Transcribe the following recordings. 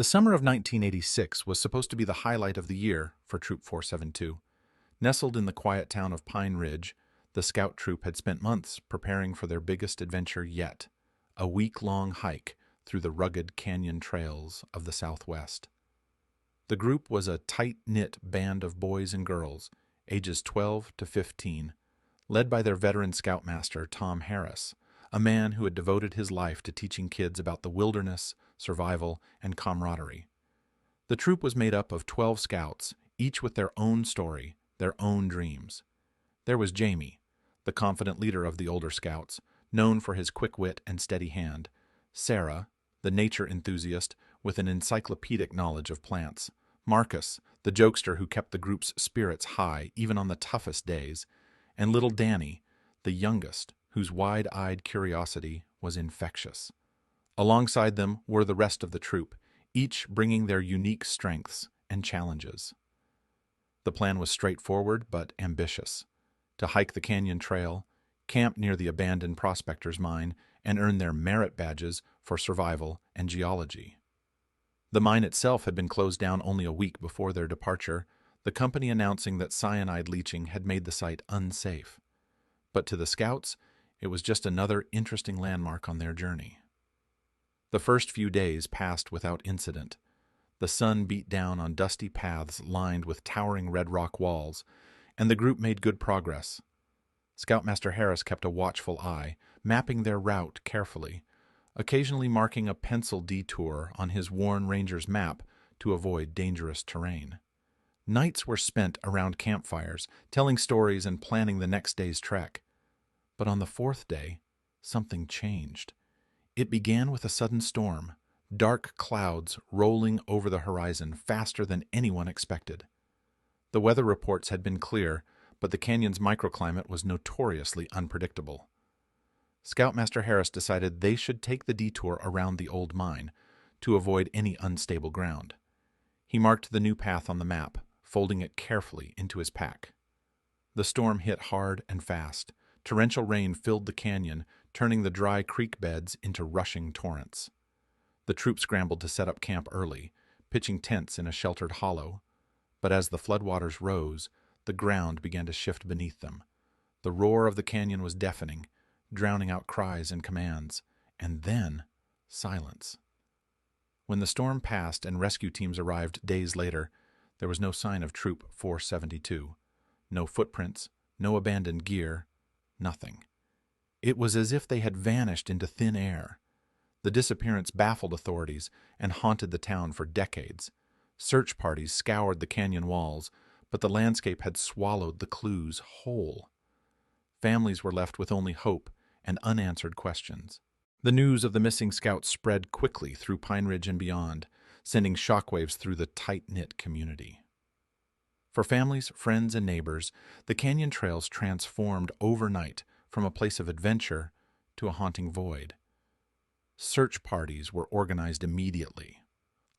The summer of 1986 was supposed to be the highlight of the year for Troop 472. Nestled in the quiet town of Pine Ridge, the scout troop had spent months preparing for their biggest adventure yet, a week-long hike through the rugged canyon trails of the Southwest. The group was a tight-knit band of boys and girls, ages 12 to 15, led by their veteran scoutmaster, Tom Harris, a man who had devoted his life to teaching kids about the wilderness, survival, and camaraderie. The troop was made up of 12 scouts, each with their own story, their own dreams. There was Jamie, the confident leader of the older scouts, known for his quick wit and steady hand; Sarah, the nature enthusiast with an encyclopedic knowledge of plants; Marcus, the jokester who kept the group's spirits high even on the toughest days; and little Danny, the youngest, whose wide-eyed curiosity was infectious. Alongside them were the rest of the troop, each bringing their unique strengths and challenges. The plan was straightforward but ambitious: to hike the canyon trail, camp near the abandoned prospector's mine, and earn their merit badges for survival and geology. The mine itself had been closed down only a week before their departure, the company announcing that cyanide leaching had made the site unsafe. But to the scouts, it was just another interesting landmark on their journey. The first few days passed without incident. The sun beat down on dusty paths lined with towering red rock walls, and the group made good progress. Scoutmaster Harris kept a watchful eye, mapping their route carefully, occasionally marking a pencil detour on his worn ranger's map to avoid dangerous terrain. Nights were spent around campfires, telling stories and planning the next day's trek. But on the fourth day, something changed. It began with a sudden storm, dark clouds rolling over the horizon faster than anyone expected. The weather reports had been clear, but the canyon's microclimate was notoriously unpredictable. Scoutmaster Harris decided they should take the detour around the old mine to avoid any unstable ground. He marked the new path on the map, folding it carefully into his pack. The storm hit hard and fast. Torrential rain filled the canyon, turning the dry creek beds into rushing torrents. The troop scrambled to set up camp early, pitching tents in a sheltered hollow. But as the floodwaters rose, the ground began to shift beneath them. The roar of the canyon was deafening, drowning out cries and commands, and then silence. When the storm passed and rescue teams arrived days later, there was no sign of Troop 472. No footprints, no abandoned gear, nothing. It was as if they had vanished into thin air. The disappearance baffled authorities and haunted the town for decades. Search parties scoured the canyon walls, but the landscape had swallowed the clues whole. Families were left with only hope and unanswered questions. The news of the missing scouts spread quickly through Pine Ridge and beyond, sending shockwaves through the tight-knit community. For families, friends, and neighbors, the canyon trails transformed overnight from a place of adventure to a haunting void. Search parties were organized immediately.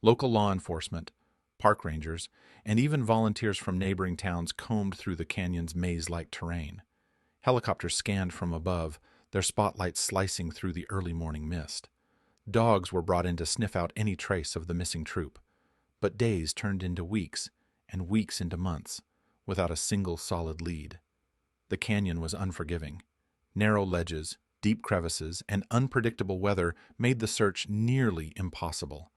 Local law enforcement, park rangers, and even volunteers from neighboring towns combed through the canyon's maze-like terrain. Helicopters scanned from above, their spotlights slicing through the early morning mist. Dogs were brought in to sniff out any trace of the missing troop. But days turned into weeks, and weeks into months, without a single solid lead. The canyon was unforgiving. Narrow ledges, deep crevices, and unpredictable weather made the search nearly impossible.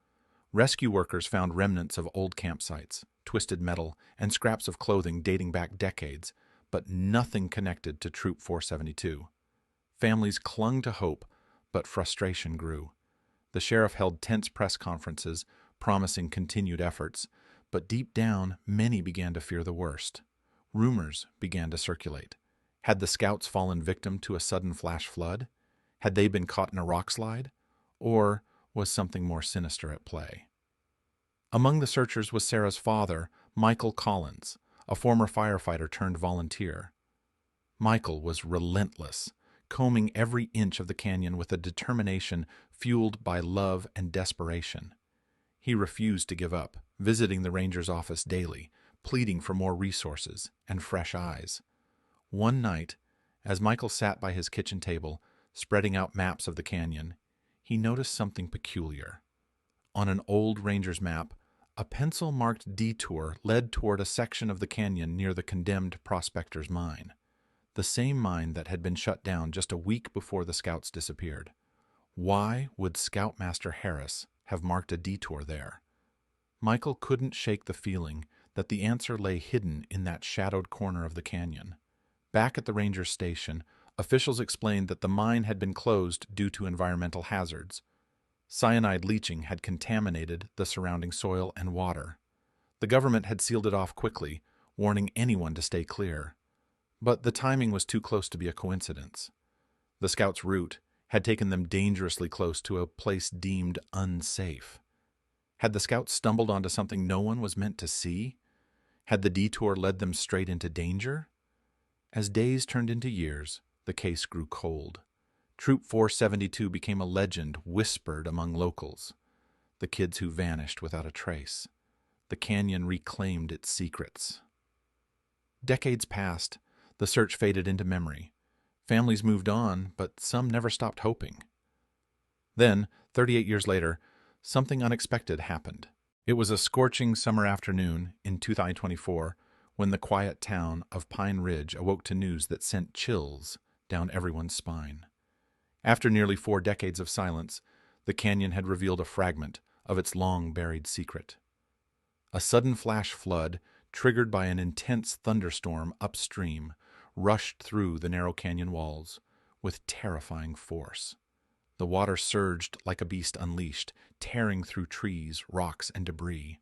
Rescue workers found remnants of old campsites, twisted metal, and scraps of clothing dating back decades, but nothing connected to Troop 472. Families clung to hope, but frustration grew. The sheriff held tense press conferences, promising continued efforts, but deep down, many began to fear the worst. Rumors began to circulate. Had the scouts fallen victim to a sudden flash flood? Had they been caught in a rock slide? Or was something more sinister at play? Among the searchers was Sarah's father, Michael Collins, a former firefighter turned volunteer. Michael was relentless, combing every inch of the canyon with a determination fueled by love and desperation. He refused to give up, visiting the ranger's office daily, pleading for more resources and fresh eyes. One night, as Michael sat by his kitchen table, spreading out maps of the canyon, he noticed something peculiar. On an old ranger's map, a pencil-marked detour led toward a section of the canyon near the condemned prospector's mine, the same mine that had been shut down just a week before the scouts disappeared. Why would Scoutmaster Harris have marked a detour there? Michael couldn't shake the feeling that the answer lay hidden in that shadowed corner of the canyon. Back at the ranger station, officials explained that the mine had been closed due to environmental hazards. Cyanide leaching had contaminated the surrounding soil and water. The government had sealed it off quickly, warning anyone to stay clear. But the timing was too close to be a coincidence. The scouts' route had taken them dangerously close to a place deemed unsafe. Had the scouts stumbled onto something no one was meant to see? Had the detour led them straight into danger? As days turned into years, the case grew cold. Troop 472 became a legend whispered among locals. The kids who vanished without a trace. The canyon reclaimed its secrets. Decades passed. The search faded into memory. Families moved on, but some never stopped hoping. Then, 38 years later, something unexpected happened. It was a scorching summer afternoon in 2024 when the quiet town of Pine Ridge awoke to news that sent chills down everyone's spine. After nearly 4 decades of silence, the canyon had revealed a fragment of its long-buried secret. A sudden flash flood, triggered by an intense thunderstorm upstream, rushed through the narrow canyon walls with terrifying force. The water surged like a beast unleashed, tearing through trees, rocks, and debris.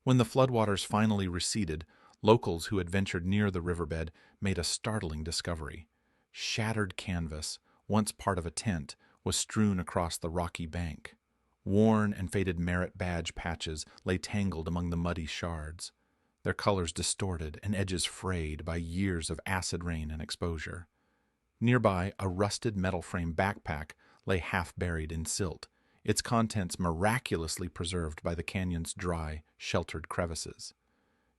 When the floodwaters finally receded, locals who had ventured near the riverbed made a startling discovery. Shattered canvas, once part of a tent, was strewn across the rocky bank. Worn and faded merit badge patches lay tangled among the muddy shards, their colors distorted and edges frayed by years of acid rain and exposure. Nearby, a rusted metal frame backpack lay half-buried in silt, its contents miraculously preserved by the canyon's dry, sheltered crevices.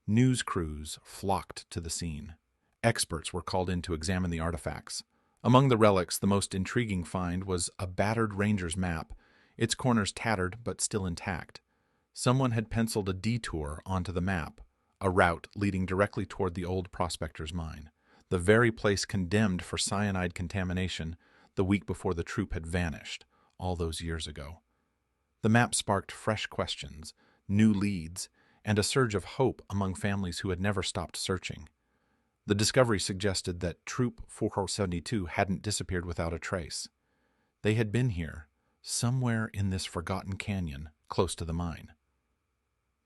News crews flocked to the scene. Experts were called in to examine the artifacts. Among the relics, the most intriguing find was a battered ranger's map, its corners tattered but still intact. Someone had penciled a detour onto the map, a route leading directly toward the old prospector's mine, the very place condemned for cyanide contamination the week before the troop had vanished, all those years ago. The map sparked fresh questions, new leads, and a surge of hope among families who had never stopped searching. The discovery suggested that Troop 472 hadn't disappeared without a trace. They had been here, somewhere in this forgotten canyon, close to the mine.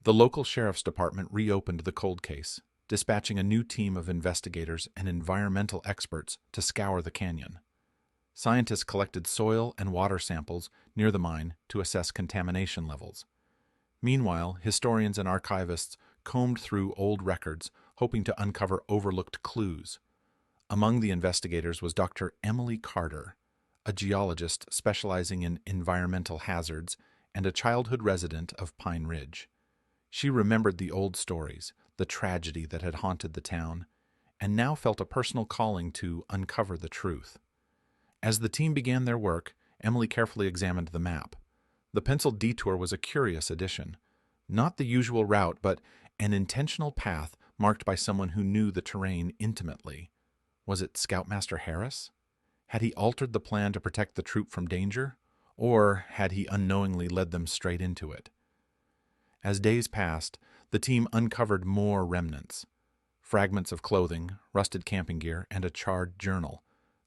The local sheriff's department reopened the cold case, dispatching a new team of investigators and environmental experts to scour the canyon. Scientists collected soil and water samples near the mine to assess contamination levels. Meanwhile, historians and archivists combed through old records, hoping to uncover overlooked clues. Among the investigators was Dr. Emily Carter, a geologist specializing in environmental hazards and a childhood resident of Pine Ridge. She remembered the old stories, the tragedy that had haunted the town, and now felt a personal calling to uncover the truth. As the team began their work, Emily carefully examined the map. The penciled detour was a curious addition. Not the usual route, but an intentional path marked by someone who knew the terrain intimately. Was it Scoutmaster Harris? Had he altered the plan to protect the troop from danger? Or had he unknowingly led them straight into it? As days passed, the team uncovered more remnants. Fragments of clothing, rusted camping gear, and a charred journal.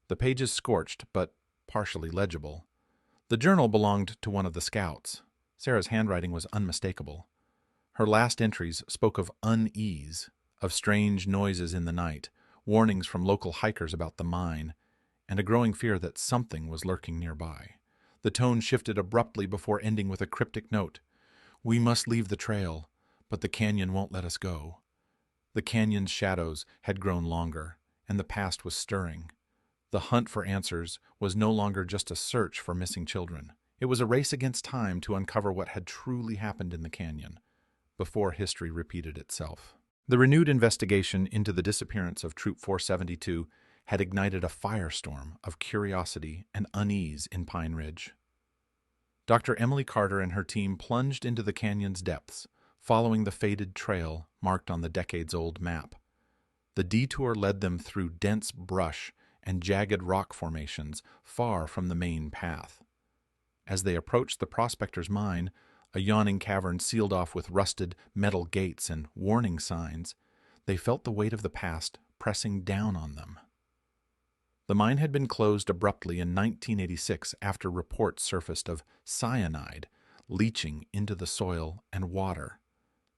The pages scorched, but partially legible. The journal belonged to one of the scouts. Sarah's handwriting was unmistakable. Her last entries spoke of unease, of strange noises in the night, warnings from local hikers about the mine, and a growing fear that something was lurking nearby. The tone shifted abruptly before ending with a cryptic note. "We must leave the trail, but the canyon won't let us go." The canyon's shadows had grown longer, and the past was stirring. The hunt for answers was no longer just a search for missing children. It was a race against time to uncover what had truly happened in the canyon, before history repeated itself. The renewed investigation into the disappearance of Troop 472 had ignited a firestorm of curiosity and unease in Pine Ridge. Dr. Emily Carter and her team plunged into the canyon's depths, following the faded trail marked on the decades-old map. The detour led them through dense brush and jagged rock formations far from the main path. As they approached the prospector's mine, a yawning cavern sealed off with rusted metal gates and warning signs, they felt the weight of the past pressing down on them. The mine had been closed abruptly in 1986 after reports surfaced of cyanide leaching into the soil and water.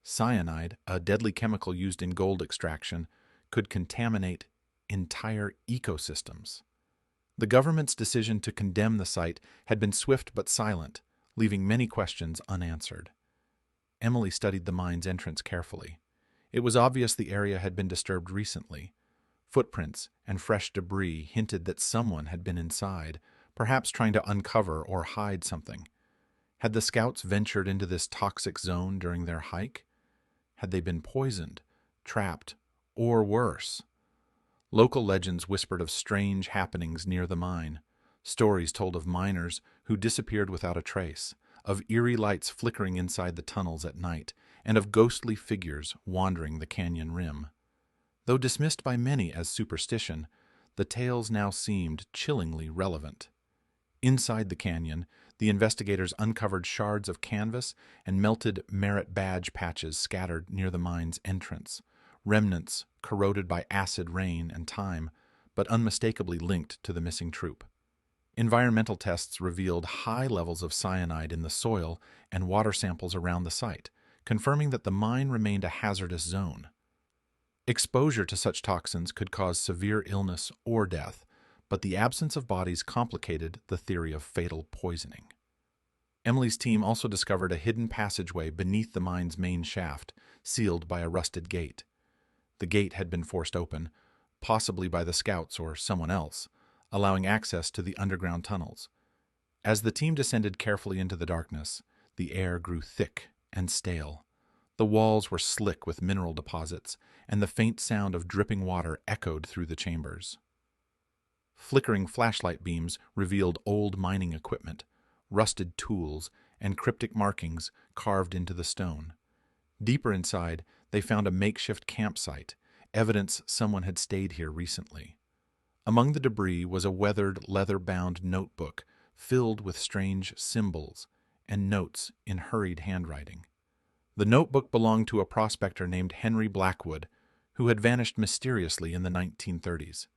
Cyanide, a deadly chemical used in gold extraction, could contaminate entire ecosystems. The government's decision to condemn the site had been swift but silent, leaving many questions unanswered. Emily studied the mine's entrance carefully. It was obvious the area had been disturbed recently. Footprints and fresh debris hinted that someone had been inside, perhaps trying to uncover or hide something. Had the scouts ventured into this toxic zone during their hike? Had they been poisoned, trapped, or worse? Local legends whispered of strange happenings near the mine. Stories told of miners who disappeared without a trace, of eerie lights flickering inside the tunnels at night, and of ghostly figures wandering the canyon rim. Though dismissed by many as superstition, the tales now seemed chillingly relevant. Inside the canyon, the investigators uncovered shards of canvas and melted merit badge patches scattered near the mine's entrance, remnants corroded by acid rain and time, but unmistakably linked to the missing troop. Environmental tests revealed high levels of cyanide in the soil and water samples around the site, confirming that the mine remained a hazardous zone. Exposure to such toxins could cause severe illness or death, but the absence of bodies complicated the theory of fatal poisoning. Emily's team also discovered a hidden passageway beneath the mine's main shaft, sealed by a rusted gate. The gate had been forced open, possibly by the scouts or someone else, allowing access to the underground tunnels. As the team descended carefully into the darkness, the air grew thick and stale. The walls were slick with mineral deposits, and the faint sound of dripping water echoed through the chambers. Flickering flashlight beams revealed old mining equipment, rusted tools, and cryptic markings carved into the stone. Deeper inside, they found a makeshift campsite, evidence someone had stayed here recently. Among the debris was a weathered, leather-bound notebook filled with strange symbols and notes in hurried handwriting. The notebook belonged to a prospector named Henry Blackwood, who had vanished mysteriously in the 1930s.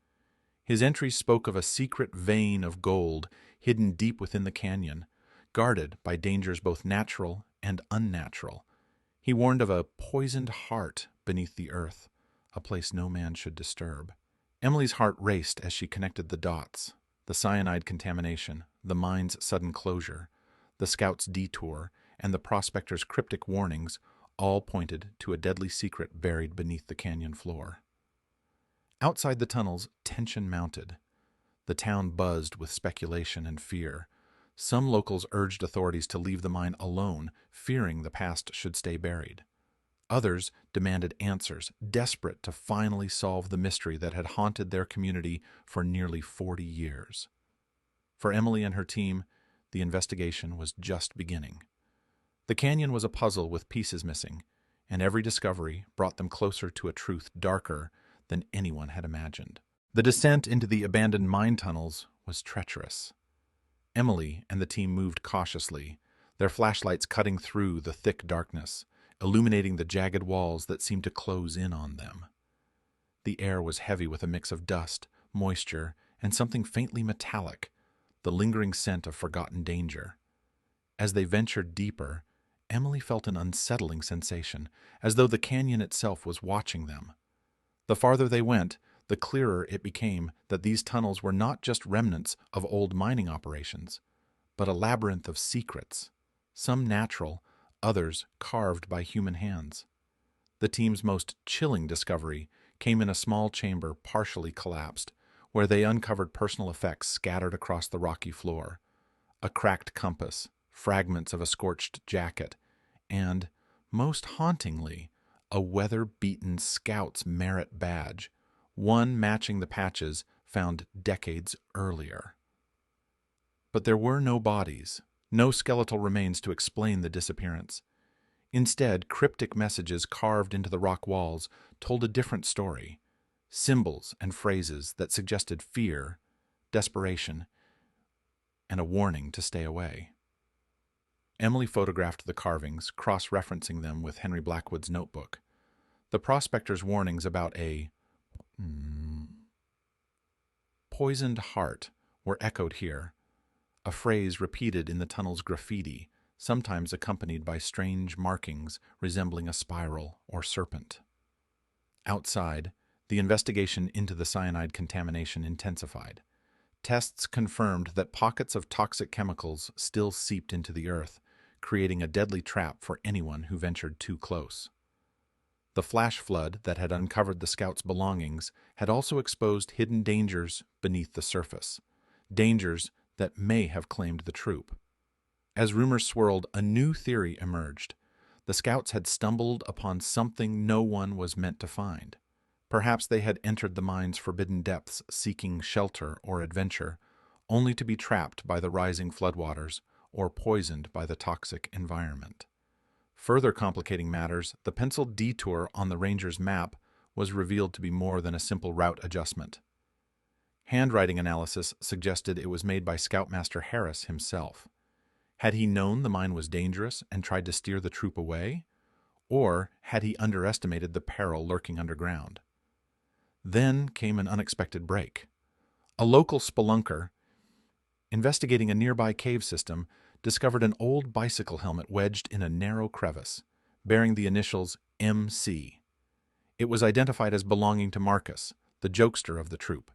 His entries spoke of a secret vein of gold hidden deep within the canyon, guarded by dangers both natural and unnatural. He warned of a poisoned heart beneath the earth, a place no man should disturb. Emily's heart raced as she connected the dots. The cyanide contamination, the mine's sudden closure, the scouts' detour, and the prospector's cryptic warnings all pointed to a deadly secret buried beneath the canyon floor. Outside the tunnels, tension mounted. The town buzzed with speculation and fear. Some locals urged authorities to leave the mine alone, fearing the past should stay buried. Others demanded answers, desperate to finally solve the mystery that had haunted their community for nearly 40 years. For Emily and her team, the investigation was just beginning. The canyon was a puzzle with pieces missing, and every discovery brought them closer to a truth darker than anyone had imagined. The descent into the abandoned mine tunnels was treacherous. Emily and the team moved cautiously, their flashlights cutting through the thick darkness, illuminating the jagged walls that seemed to close in on them. The air was heavy with a mix of dust, moisture, and something faintly metallic, the lingering scent of forgotten danger. As they ventured deeper, Emily felt an unsettling sensation, as though the canyon itself was watching them. The farther they went, the clearer it became that these tunnels were not just remnants of old mining operations, but a labyrinth of secrets, some natural, others carved by human hands. The team's most chilling discovery came in a small chamber partially collapsed, where they uncovered personal effects scattered across the rocky floor. A cracked compass, fragments of a scorched jacket, and, most hauntingly, a weather-beaten scout's merit badge, one matching the patches found decades earlier. But there were no bodies, No skeletal remains to explain the disappearance. Instead, cryptic messages carved into the rock walls told a different story, symbols and phrases that suggested fear, desperation, and a warning to stay away. Emily photographed the carvings, cross-referencing them with Henry Blackwood's notebook. The prospector's warnings about a poisoned heart were echoed here, a phrase repeated in the tunnel's graffiti, sometimes accompanied by strange markings resembling a spiral or serpent. Outside, the investigation into the cyanide contamination intensified. Tests confirmed that pockets of toxic chemicals still seeped into the earth, creating a deadly trap for anyone who ventured too close. The flash flood that had uncovered the scouts' belongings had also exposed hidden dangers beneath the surface, dangers that may have claimed the troop. As rumors swirled, a new theory emerged. The scouts had stumbled upon something no one was meant to find. Perhaps they had entered the mine's forbidden depths seeking shelter or adventure, only to be trapped by the rising floodwaters or poisoned by the toxic environment. Further complicating matters, the penciled detour on the ranger's map was revealed to be more than a simple route adjustment. Handwriting analysis suggested it was made by Scoutmaster Harris himself. Had he known the mine was dangerous and tried to steer the troop away? Or had he underestimated the peril lurking underground? Then came an unexpected break. A local spelunker, investigating a nearby cave system, discovered an old bicycle helmet wedged in a narrow crevice, bearing the initials MC. It was identified as belonging to Marcus, the jokester of the troop.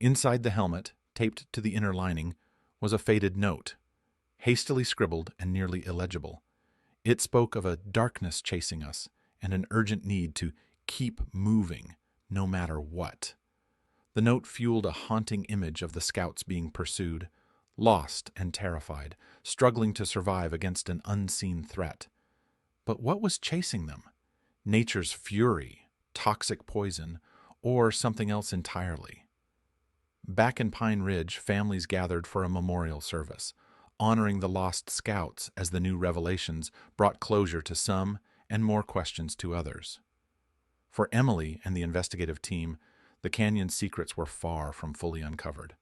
Inside the helmet, taped to the inner lining, was a faded note, hastily scribbled and nearly illegible. It spoke of a darkness chasing us and an urgent need to keep moving, no matter what. The note fueled a haunting image of the scouts being pursued, lost and terrified, struggling to survive against an unseen threat. But what was chasing them? Nature's fury, toxic poison, or something else entirely? Back in Pine Ridge, families gathered for a memorial service, honoring the lost scouts as the new revelations brought closure to some and more questions to others. For Emily and the investigative team, the canyon's secrets were far from fully uncovered.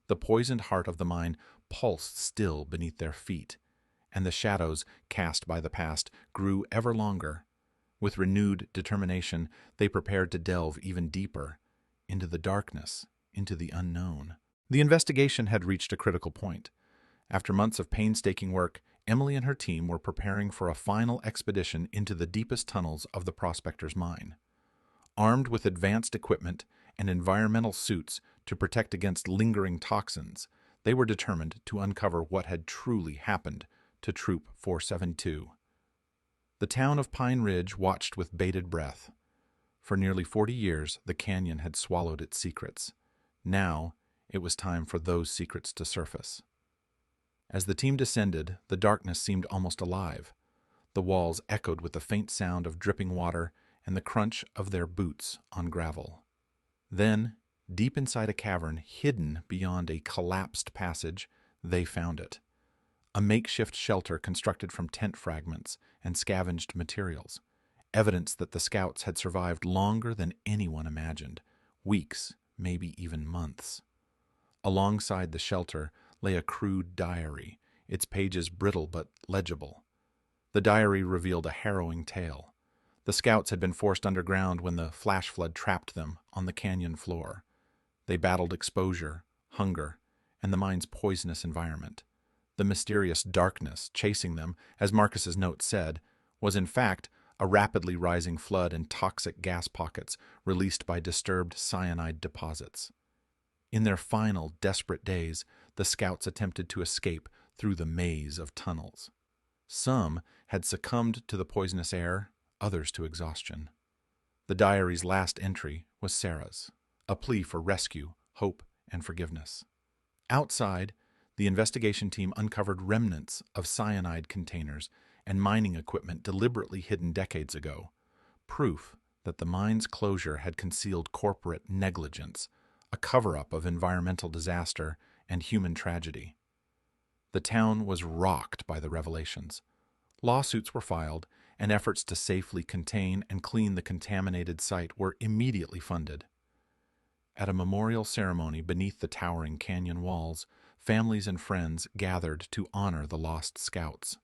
The poisoned heart of the mine pulsed still beneath their feet, and the shadows cast by the past grew ever longer. With renewed determination, they prepared to delve even deeper into the darkness, into the unknown. The investigation had reached a critical point. After months of painstaking work, Emily and her team were preparing for a final expedition into the deepest tunnels of the prospector's mine. Armed with advanced equipment and environmental suits to protect against lingering toxins, they were determined to uncover what had truly happened to Troop 472. The town of Pine Ridge watched with bated breath. For nearly 40 years, the canyon had swallowed its secrets. Now, it was time for those secrets to surface. As the team descended, the darkness seemed almost alive. The walls echoed with the faint sound of dripping water and the crunch of their boots on gravel. Then, deep inside a cavern hidden beyond a collapsed passage, they found it. A makeshift shelter constructed from tent fragments and scavenged materials, evidence that the scouts had survived longer than anyone imagined, weeks, maybe even months. Alongside the shelter lay a crude diary, its pages brittle but legible. The diary revealed a harrowing tale. The scouts had been forced underground when the flash flood trapped them on the canyon floor. They battled exposure, hunger, and the mine's poisonous environment. The mysterious darkness chasing them, as Marcus's note said, was in fact a rapidly rising flood and toxic gas pockets released by disturbed cyanide deposits. In their final, desperate days, the scouts attempted to escape through the maze of tunnels. Some had succumbed to the poisonous air, others to exhaustion. The diary's last entry was Sarah's, a plea for rescue, hope, and forgiveness. Outside, the investigation team uncovered remnants of cyanide containers and mining equipment deliberately hidden decades ago, proof that the mine's closure had concealed corporate negligence, a cover-up of environmental disaster and human tragedy. The town was rocked by the revelations. Lawsuits were filed, and efforts to safely contain and clean the contaminated site were immediately funded. At a memorial ceremony beneath the towering canyon walls, families and friends gathered to honor the lost scouts.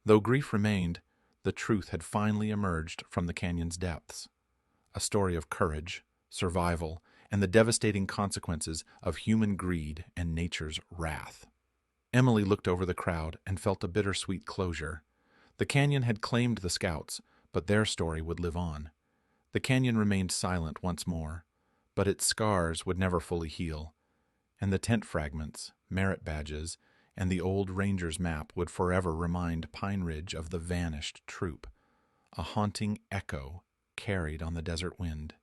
Though grief remained, the truth had finally emerged from the canyon's depths. A story of courage, survival, and the devastating consequences of human greed and nature's wrath. Emily looked over the crowd and felt a bittersweet closure. The canyon had claimed the scouts, but their story would live on. The canyon remained silent once more, but its scars would never fully heal, and the tent fragments, merit badges, and the old ranger's map would forever remind Pine Ridge of the vanished troop, a haunting echo carried on the desert wind.